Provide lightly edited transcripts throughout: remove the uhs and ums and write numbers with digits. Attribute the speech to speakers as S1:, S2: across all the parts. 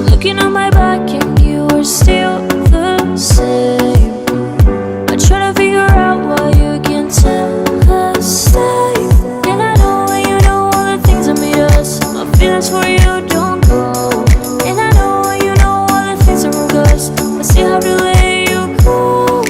S1: Looking on my back and you are still the same. I try to figure out why you can't tell us stay. And I know when you know all the things that made us. My feelings for you don't go. And I know when you know all the things that broke us. I still have to let you go.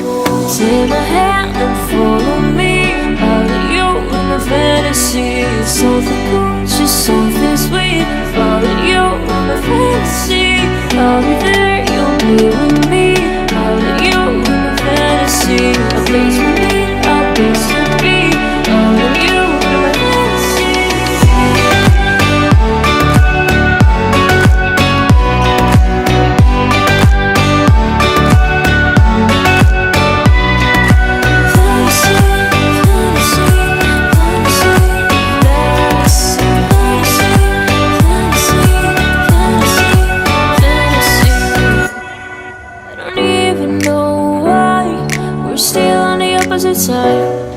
S1: Take my hand and follow me. Out of you in my fantasy. Something cool, just something sweet. Follow you in my fantasy. I'll be there, you'll be with me. Out of you in my fantasy. A place for me, a place to be. Out of you in my fantasy. I don't even know why we're still on the opposite side.